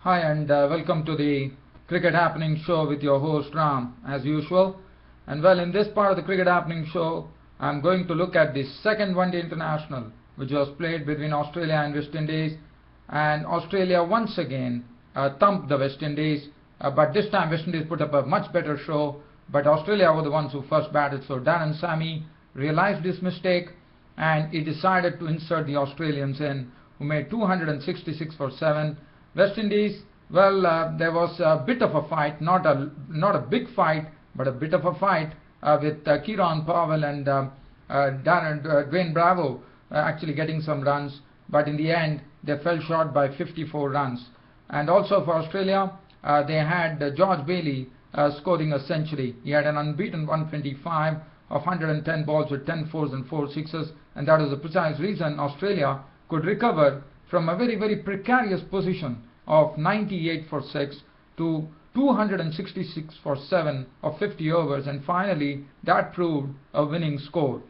Hi and welcome to the Cricket Happening Show with your host Ram as usual. And well, in this part of the Cricket Happening Show, I'm going to look at the second one-day international which was played between Australia and West Indies. And Australia once again thumped the West Indies, but this time West Indies put up a much better show. But Australia were the ones who first batted, so Darren Sammy realized his mistake and he decided to insert the Australians in, who made 266 for 7. West Indies, well, there was a bit of a fight, not a big fight, but a bit of a fight with Kieran Powell and Dwayne Bravo actually getting some runs, but in the end they fell short by 54 runs. And also for Australia, they had George Bailey scoring a century. He had an unbeaten 125 of 110 balls with 10 fours and 4 sixes, and that is the precise reason Australia could recover from a very precarious position of 98 for 6 to 266 for 7 of 50 overs, and finally that proved a winning score.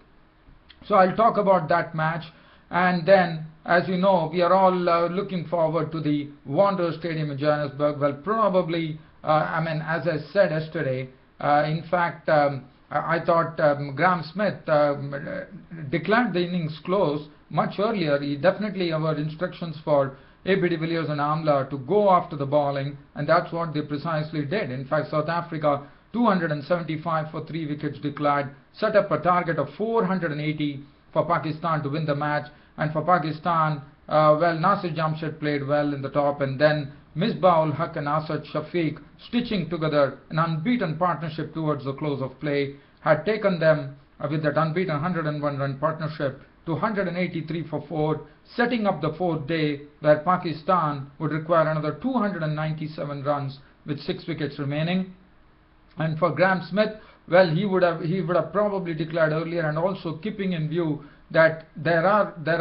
So I'll talk about that match, and then, as you know, we are all looking forward to the Wanderers Stadium in Johannesburg. Well, probably, as I said yesterday, in fact, I thought Graham Smith declared the innings close much earlier. He definitely our instructions for AB de Villiers and Amla to go after the bowling, and that's what they precisely did. In fact, South Africa 275 for 3 wickets declared, set up a target of 480 for Pakistan to win the match. And for Pakistan, well, Nasir Jamshid played well in the top, and then Misbah-ul Haq and Asad Shafiq, stitching together an unbeaten partnership towards the close of play, had taken them with that unbeaten 101 run partnership to 183 for 4, setting up the fourth day where Pakistan would require another 297 runs with 6 wickets remaining. And for Graham Smith, well, he would have probably declared earlier, and also keeping in view that there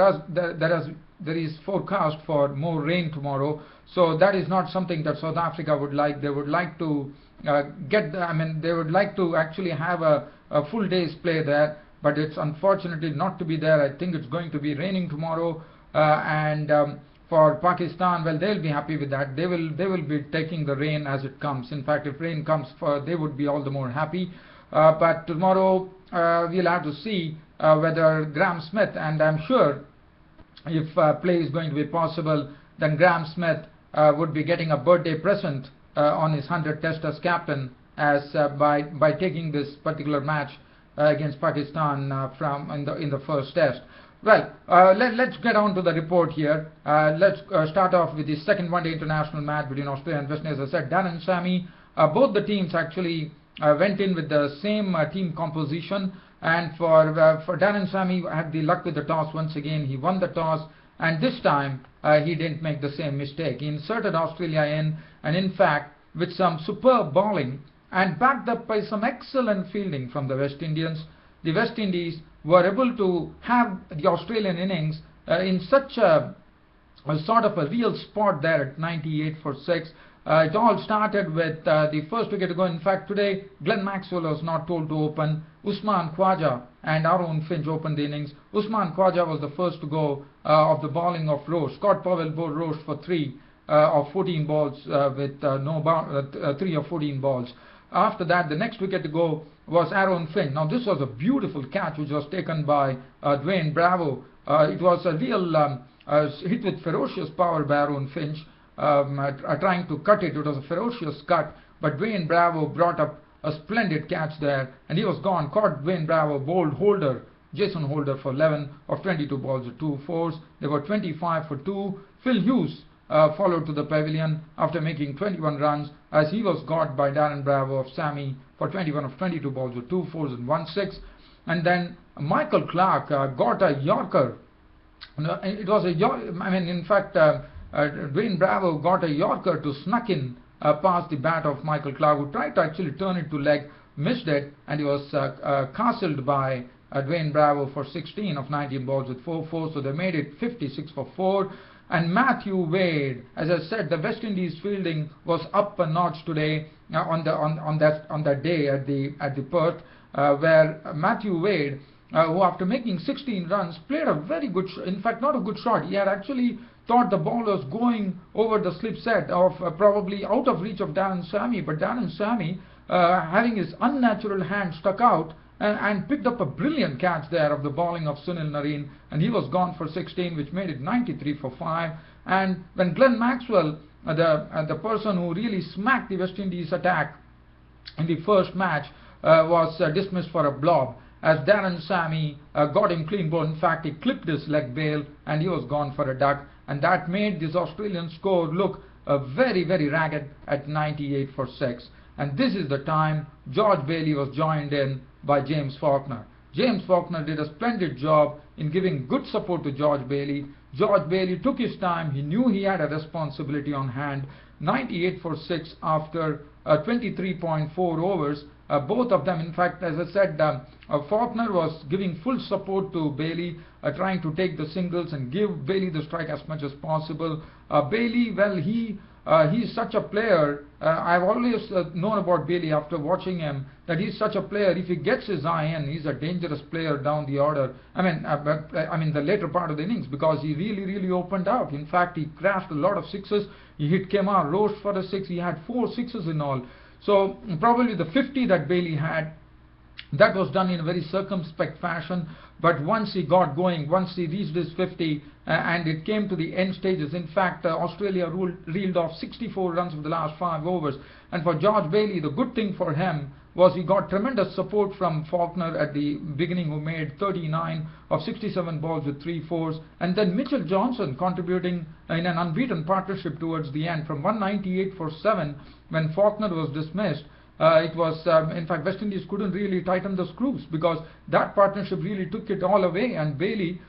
is forecast for more rain tomorrow, so that is not something that South Africa would like. They would like to they would like to actually have a full day's play there, but it's unfortunately not to be there. I think it's going to be raining tomorrow, and for Pakistan, well, they'll be happy with that. They will be taking the rain as it comes. In fact, if rain comes, they would be all the more happy. But tomorrow we'll have to see whether Graham Smith, and I'm sure if play is going to be possible, then Graham Smith would be getting a birthday present on his 100th test as captain, as by taking this particular match against Pakistan in the first test. Well, let's get on to the report here. Let's start off with the second one-day international match between Australia and West Indies. As I said, Darren Sammy, both the teams actually went in with the same team composition, and for Darren Sammy had the luck with the toss once again. He won the toss, and this time he didn't make the same mistake. He inserted Australia in, and in fact with some superb bowling and backed up by some excellent fielding from the West Indians, the West Indies were able to have the Australian innings in such a sort of a real spot there at 98 for 6. It all started with the first wicket to go. In fact, today Glenn Maxwell was not told to open. Usman Khawaja and Aaron Finch opened the innings. Usman Khawaja was the first to go of the bowling of Roche. Scott Powell bowled Roche for 3 of 14 balls with 3 of 14 balls. After that, the next wicket to go was Aaron Finch. Now this was a beautiful catch which was taken by Dwayne Bravo. It was a real hit with ferocious power by Aaron Finch, trying to cut it. It was a ferocious cut, but Dwayne Bravo brought up a splendid catch there, and he was gone. Caught Dwayne Bravo, bowled Holder, Jason Holder for 11 of 22 balls with 2 fours. They were 25 for 2. Phil Hughes followed to the pavilion after making 21 runs, as he was got by Darren Bravo of Sammy for 21 of 22 balls with 2 fours and 1 6. And then Michael Clarke got a Yorker. It was in fact, Dwayne Bravo got a Yorker to snuck in past the bat of Michael Clarke, who tried to actually turn it to leg, missed it, and he was castled by Dwayne Bravo for 16 of 19 balls with 4 fours. So they made it 56 for 4. And Matthew Wade, as I said, the West Indies fielding was up a notch today on that day at the Perth, where Matthew Wade, who after making 16 runs played a very good, in fact not a good shot. He had actually thought the ball was going over the slip set of probably out of reach of Darren Sammy, but Darren Sammy, having his unnatural hand stuck out, and picked up a brilliant catch there of the bowling of Sunil Narine, and he was gone for 16, which made it 93 for 5. And when Glenn Maxwell, the person who really smacked the West Indies attack in the first match, was dismissed for a blob, as Darren Sammy got him clean bowled. In fact, he clipped his leg bail and he was gone for a duck, and that made this Australian score look very, very ragged at 98 for 6. And this is the time George Bailey was joined in by James Faulkner. James Faulkner did a splendid job in giving good support to George Bailey. George Bailey took his time. He knew he had a responsibility on hand. 98 for 6 after 23.4 overs. Both of them, in fact, as I said, Faulkner was giving full support to Bailey, trying to take the singles and give Bailey the strike as much as possible. Bailey, well, he's such a player. I've always known about Bailey after watching him, that he's such a player. If he gets his eye in, he's a dangerous player down the order. I mean the later part of the innings, because he really opened out. In fact, he crashed a lot of sixes. He hit Kemar Roach for a 6. He had 4 sixes in all. So probably the 50 that Bailey had, that was done in a very circumspect fashion. But once he got going, once he reached his 50, and it came to the end stages, in fact, Australia reeled off 64 runs of the last 5 overs. And for George Bailey, the good thing for him was he got tremendous support from Faulkner at the beginning, who made 39 of 67 balls with 3 fours, and then Mitchell Johnson contributing in an unbeaten partnership towards the end from 198 for 7 when Faulkner was dismissed. It was, in fact, West Indies couldn't really tighten the screws, because that partnership really took it all away, and Bailey,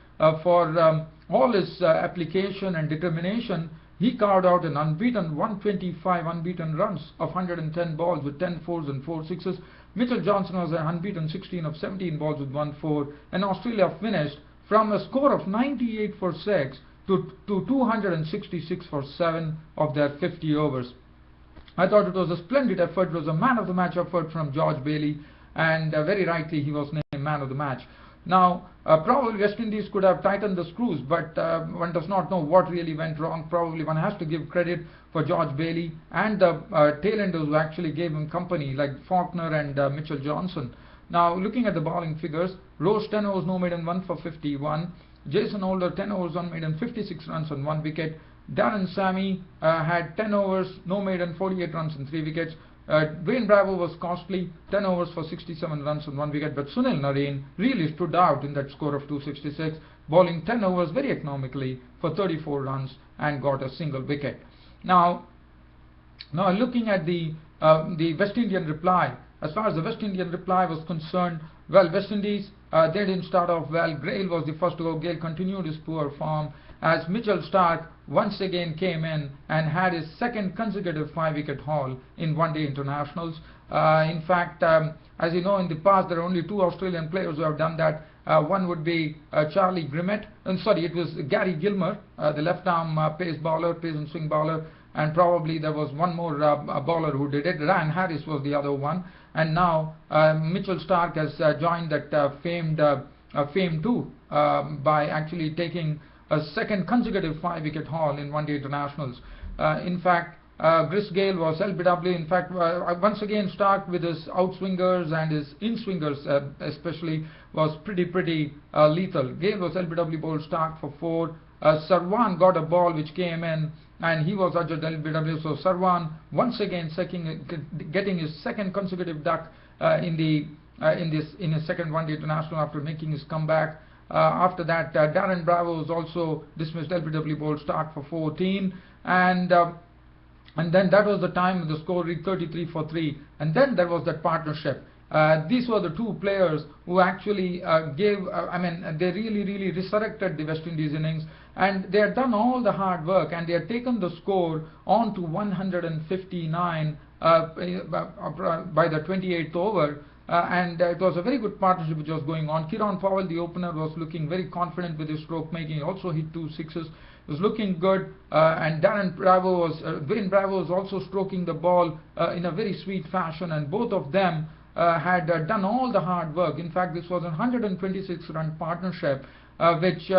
for all his application and determination, he carved out an unbeaten 125 unbeaten runs of 110 balls with 10 fours and 4 sixes. Mitchell Johnson was an unbeaten 16 of 17 balls with 1 4, and Australia finished from a score of 98 for 6 to 266 for 7 of their 50 overs. I thought it was a splendid effort. It was a man of the match effort from George Bailey, and very rightly he was named man of the match. Now, probably West Indies could have tightened the screws, but one does not know what really went wrong. Probably one has to give credit for George Bailey and the tailenders who actually gave him company, like Faulkner and Mitchell Johnson. Now, looking at the bowling figures, Roach 10 overs, no maiden, 1 for 51. Jason Holder 10 overs, 1 maiden, 56 runs on 1 wicket. Darren Sammy had 10 overs, no maiden, 48 runs and 3 wickets. Dwayne Bravo was costly, 10 overs for 67 runs on 1 wicket, but Sunil Narine really stood out in that score of 266, bowling 10 overs very economically for 34 runs and got a single wicket. Now looking at the West Indian reply, as far as the West Indian reply was concerned, well, West Indies, they didn't start off well. Gale was the first to go. Gale continued his poor form, as Mitchell Starc once again came in and had his second consecutive 5-wicket haul in one-day internationals. In fact, as you know, in the past there are only 2 Australian players who have done that. One would be Charlie Grimmett, it was Gary Gilmer, the left-arm pace and swing bowler, and probably there was one more bowler who did it. Ryan Harris was the other one, and now Mitchell Starc has joined that fame too by actually taking a second consecutive 5-wicket haul in one-day internationals. In fact, Chris Gale was LBW. In fact, once again, Starc with his outswingers and his in-swingers especially was pretty lethal. Gale was LBW bowled Starc for 4. Sarwan got a ball which came in, and he was adjudged LBW. So Sarwan once again getting his second consecutive duck in his second one-day international after making his comeback. After that, Darren Bravo was also dismissed, LBW bowled Starc for 14, and then that was the time the score reached 33 for 3, and then there was that partnership. These were the 2 players who actually they really resurrected the West Indies innings, and they had done all the hard work, and they had taken the score on to 159 by the 28th over. And it was a very good partnership which was going on. Kieron Powell, the opener, was looking very confident with his stroke making. He also hit 2 sixes. It was looking good. And Dwayne Bravo was also stroking the ball in a very sweet fashion. And both of them had done all the hard work. In fact, this was a 126-run partnership. which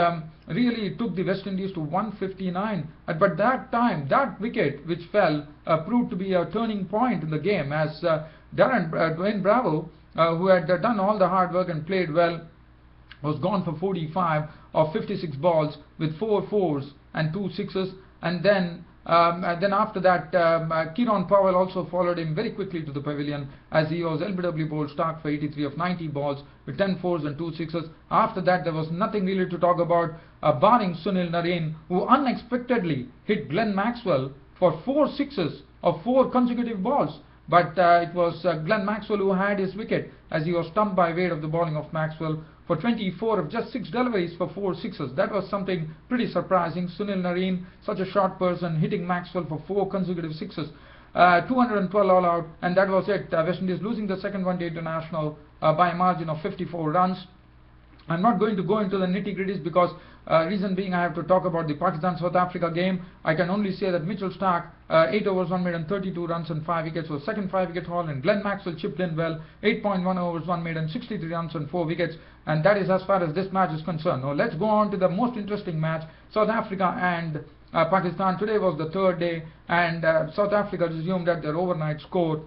really took the West Indies to 159. But that time, that wicket which fell proved to be a turning point in the game, as Dwayne Bravo, who had done all the hard work and played well, was gone for 45 of 56 balls with 4 fours and 2 sixes. And then after that, Kieron Powell also followed him very quickly to the pavilion, as he was LBW bowled stark for 83 of 90 balls with 10 fours and 2 sixes. After that, there was nothing really to talk about, barring Sunil Narine, who unexpectedly hit Glenn Maxwell for 4 sixes of 4 consecutive balls. But it was Glenn Maxwell who had his wicket, as he was stumped by weight of the bowling of Maxwell for 24 of just 6 deliveries for 4 sixes. That was something pretty surprising. Sunil Narine, such a short person, hitting Maxwell for 4 consecutive sixes. 212 all out, and that was it. West Indies losing the second one-day international by a margin of 54 runs. I'm not going to go into the nitty-gritties because reason being I have to talk about the Pakistan-South Africa game. I can only say that Mitchell Starc, 8 overs, 1 made and 32 runs and 5 wickets, was second 5-wicket haul, and Glenn Maxwell chipped in well, 8.1 overs, 1 made and 63 runs and 4 wickets. And that is as far as this match is concerned. Now let's go on to the most interesting match, South Africa and Pakistan. Today was the third day, and South Africa resumed at their overnight score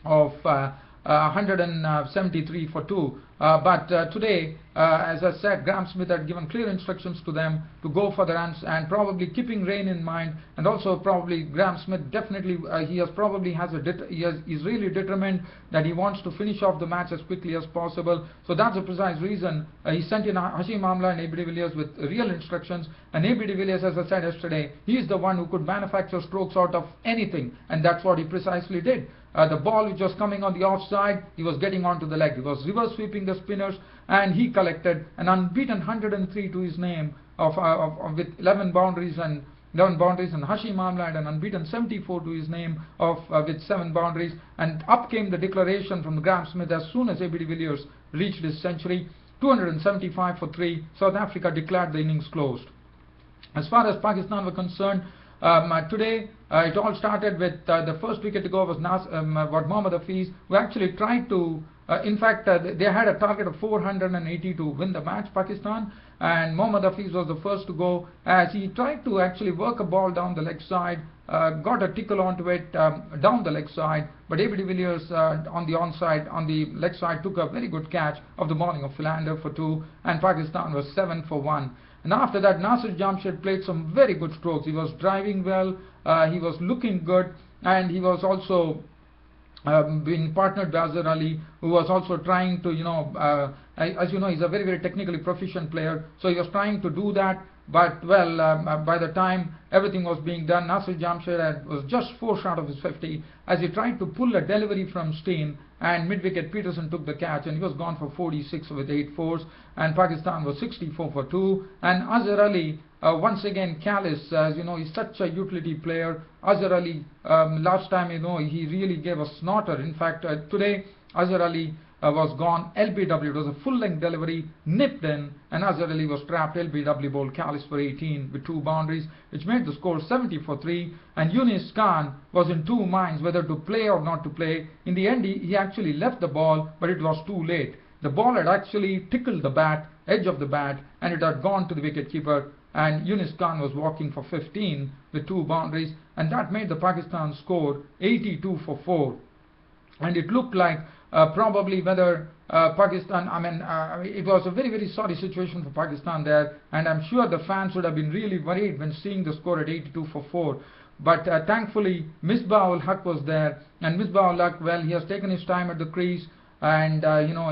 of 173 for 2. But today, as I said, Graham Smith had given clear instructions to them to go for the runs, and probably keeping rain in mind, and also probably Graham Smith definitely he's really determined that he wants to finish off the match as quickly as possible. So that's the precise reason he sent in Hashim Amla and AB de Villiers with real instructions. And AB de Villiers, as I said yesterday, he is the one who could manufacture strokes out of anything, and that's what he precisely did. The ball which was coming on the offside, he was getting onto the leg. He was reverse sweeping the spinners, and he collected an unbeaten 103 to his name with 11 boundaries, and Hashim Amla had an unbeaten 74 to his name with 7 boundaries. And up came the declaration from Graham Smith as soon as AB de Villiers reached his century. 275 for 3. South Africa declared the innings closed. As far as Pakistan were concerned, today it all started with the first wicket to go was Mohammad Hafiz, who actually tried to in fact they had a target of 480 to win the match, Pakistan, and Mohammad Hafiz was the first to go, as he tried to actually work a ball down the leg side, got a tickle onto it down the leg side, but AB de Villiers on the leg side took a very good catch of the bowling of Philander for 2, and Pakistan was 7 for 1. And after that, Nasir Jamshed played some very good strokes. He was driving well, he was looking good, and he was also being partnered by Azhar Ali, who was also trying to, as you know, he's a very, very technically proficient player, so he was trying to do that. But well, by the time everything was being done, Nasir Jamshed was just 4 short of his 50 as he tried to pull a delivery from Steen, and mid-wicket Peterson took the catch, and he was gone for 46 with 8 fours, and Pakistan was 64 for 2. And Azhar Ali, once again callous, as you know, he's such a utility player. Azhar Ali, last time, he really gave a snorter. In fact, today Azhar Ali was gone. LBW, it was a full-length delivery, nipped in, and Azhar Ali was trapped. LBW bowled Callis for 18 with 2 boundaries, which made the score 70 for 3. And Yunis Khan was in 2 minds whether to play or not to play. In the end, he actually left the ball, but it was too late. The ball had actually tickled the edge of the bat, and it had gone to the wicketkeeper. And Yunis Khan was walking for 15 with 2 boundaries, and that made the Pakistan score 82 for 4. And it looked like probably whether Pakistan, it was a very, very sorry situation for Pakistan there, and I'm sure the fans would have been really worried when seeing the score at 82 for 4. But thankfully, Misbah-ul Haq was there, and Misbah-ul Haq, well, he has taken his time at the crease, and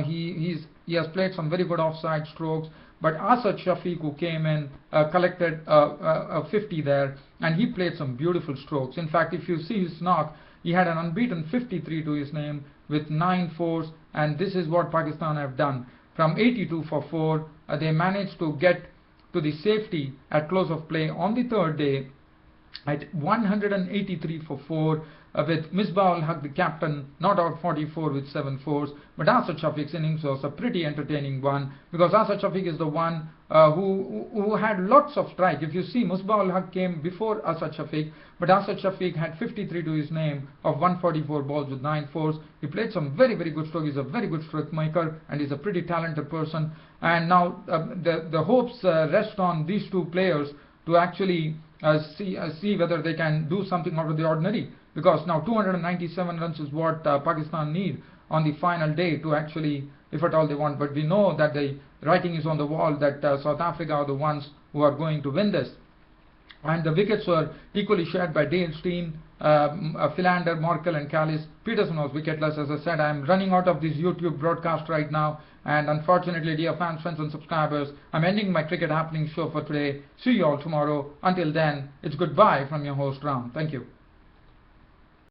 he has played some very good offside strokes. But Asad Shafiq, who came in, collected a 50 there, and he played some beautiful strokes. In fact, if you see his knock, he had an unbeaten 53 to his name with 9 fours, and this is what Pakistan have done. From 82 for 4, they managed to get to the safety at close of play on the third day, at 183 for 4, with Misbah ul Haq, the captain, not out 44 with 7 fours. But Asad Shafiq's innings was a pretty entertaining one, because Asad Shafiq is the one who had lots of strike. If you see, Misbah ul Haq came before Asad Shafiq, but Asad Shafiq had 53 to his name of 144 balls with 9 fours. He played some very, very good stroke. He's a very good stroke maker, and he's a pretty talented person. And now the hopes rest on these two players to actually see whether they can do something out of the ordinary, because now 297 runs is what Pakistan need on the final day to actually, if at all they want. But we know that the writing is on the wall that South Africa are the ones who are going to win this. And the wickets were equally shared by Dale Steen, Philander, Morkel and Callis. Peterson was wicketless. As I said, I am running out of this YouTube broadcast right now, and unfortunately, dear fans, friends and subscribers, I'm ending my Cricket Happening show for today. See you all tomorrow. Until then, it's goodbye from your host Ram. Thank you.